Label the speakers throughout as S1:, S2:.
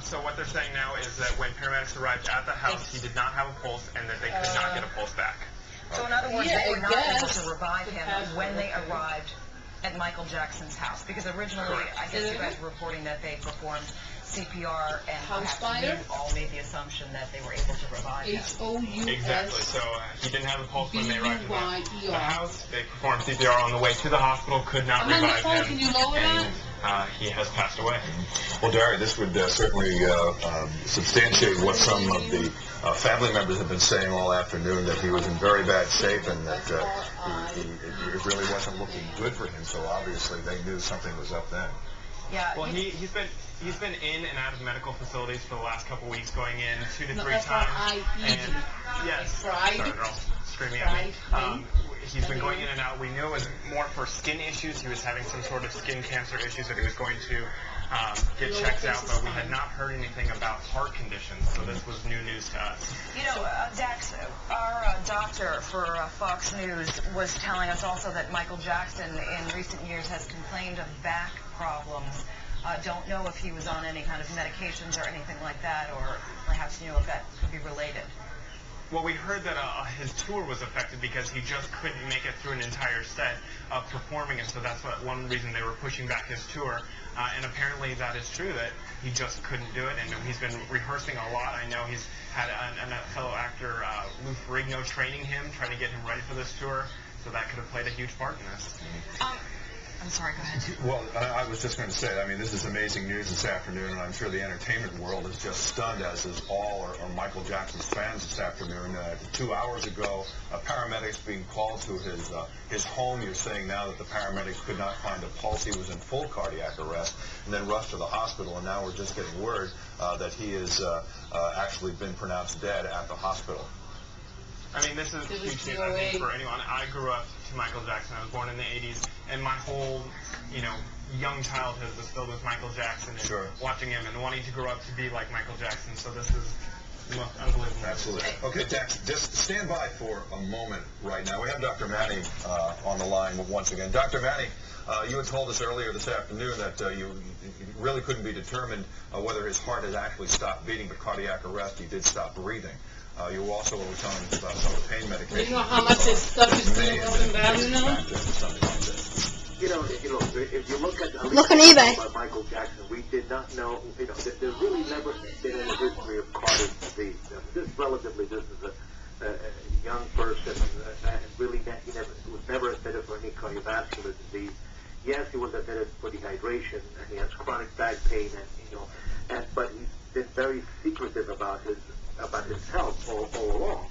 S1: So what they're saying now is that when paramedics arrived at the house, he did not have a pulse and that they could not get a pulse back.
S2: So in other words, they were not able to revive him when they arrived at Michael Jackson's house. Because originally, I guess you guys were reporting that they performed CPR and perhaps you all made the assumption that they were able to revive him.
S1: Exactly. So he didn't have a pulse when they arrived at the house. They performed CPR on the way to the hospital, could not revive him, and he has passed away.
S3: Well, Dari, this would certainly substantiate what some of the family members have been saying all afternoon, that he was in very bad shape and that it really wasn't looking good for him. So obviously they knew something was up then.
S2: Yeah.
S1: Well, he's been in and out of medical facilities for the last couple weeks, going in 2 to 3 times. And yes, sorry, girls screaming at me. He's been going in and out. We knew it was more for skin issues. He was having some sort of skin cancer issues that he was going to get checked out, but we had not heard anything about heart conditions, so this was new news to us.
S2: You know, Dax, our doctor for Fox News was telling us also that Michael Jackson in recent years has complained of back problems. Don't know if he was on any kind of medications or anything like that, or perhaps you know if that could be related.
S1: Well, we heard that his tour was affected because he just couldn't make it through an entire set of performing, and so that's one reason they were pushing back his tour. And apparently that is true, that he just couldn't do it, and he's been rehearsing a lot. I know he's had a fellow actor, Lou Ferrigno, training him, trying to get him ready for this tour, so that could have played a huge part in this.
S2: I'm sorry, go ahead.
S3: Well, I was just going to say, I mean, this is amazing news this afternoon, and I'm sure the entertainment world is just stunned, as is all or Michael Jackson's fans this afternoon. 2 hours ago, paramedics being called to his home. You're saying now that the paramedics could not find a pulse. He was in full cardiac arrest, and then rushed to the hospital, and now we're just getting word that he has actually been pronounced dead at the hospital.
S1: I mean, this is huge news, I think, for anyone. I grew up to Michael Jackson. I was born in the 80s, and my whole, young childhood was filled with Michael Jackson and watching him and wanting to grow up to be like Michael Jackson. So this is unbelievable.
S3: Absolutely. Okay, Dax, just stand by for a moment right now. We have Dr. Manny on the line once again. Dr. Manny, you had told us earlier this afternoon that you really couldn't be determined whether his heart had actually stopped beating, but cardiac arrest, he did stop breathing. You also were telling us about some of the pain medication.
S4: You know how much his stuff is being broken down, you know?
S5: If you look at
S6: eBay.
S5: About Michael Jackson, we did not know, there's really never been any history of cardiac disease. This is a young person, and really was never admitted for any cardiovascular disease. Yes, he was admitted for dehydration, and he has chronic back pain, but he's been very secretive about his health all along.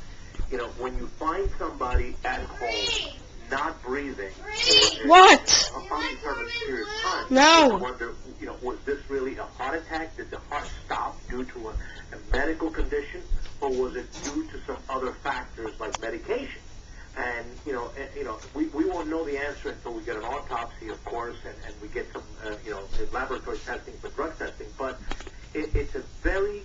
S5: When you find somebody at home not breathing for an undetermined period of time, you wonder, was this really a heart attack? Did the heart stop due to a medical condition, or was it due to some other factors like medication? And we won't know the answer until we get an autopsy, of course, and we get some laboratory testing for drug testing. But it's a very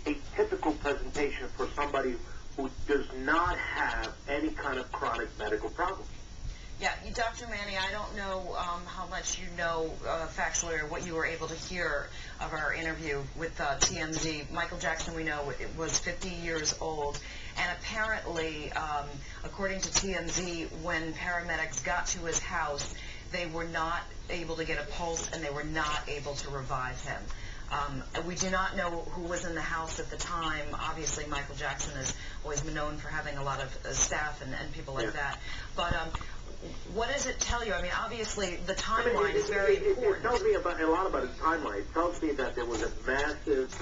S5: atypical presentation for somebody who does not have any kind of chronic medical problem.
S2: Yeah, Dr. Manny, I don't know how much you know factually or what you were able to hear of our interview with TMZ. Michael Jackson, we know, was 50 years old, and apparently, according to TMZ, when paramedics got to his house, they were not able to get a pulse and they were not able to revive him. We do not know who was in the house at the time. Obviously, Michael Jackson has always been known for having a lot of staff and people like that. But what does it tell you? I mean, obviously, the timeline is very important.
S5: It tells me a lot about his timeline. It tells me that there was a massive,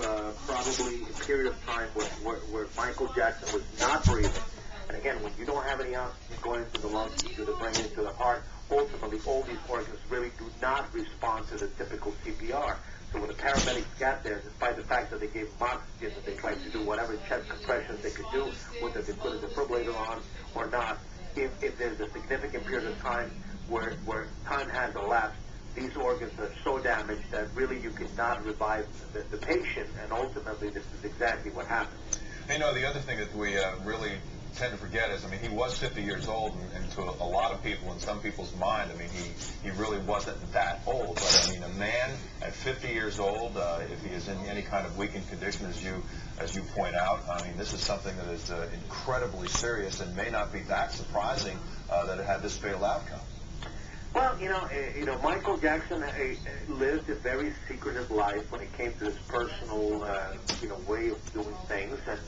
S5: probably period of time where Michael Jackson was not breathing. And again, when you don't have any oxygen going into the lungs, to the brain, into the heart, ultimately all these organs really do not respond to the typical CPR. So when the paramedics got there, despite the fact that they gave him oxygen, that they tried to do whatever chest compressions they could do, whether they put a defibrillator on or not, if there's a significant period of time where time has elapsed, these organs are so damaged that really you cannot revive the patient, and ultimately this is exactly what happened.
S3: The other thing that we really tend to forget is, I mean, he was 50 years old, and to a lot of people, in some people's mind, I mean, he really wasn't that old. But I mean, a man at 50 years old, if he is in any kind of weakened condition, as you point out, I mean, this is something that is incredibly serious and may not be that surprising that it had this fatal outcome.
S5: Well, Michael Jackson lived a very secretive life when it came to his personal, way of doing things, and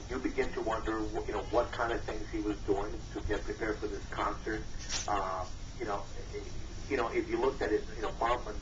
S5: you begin to wonder, what kind of things he was doing to get prepared for this concert. If you looked at his, mom and dad.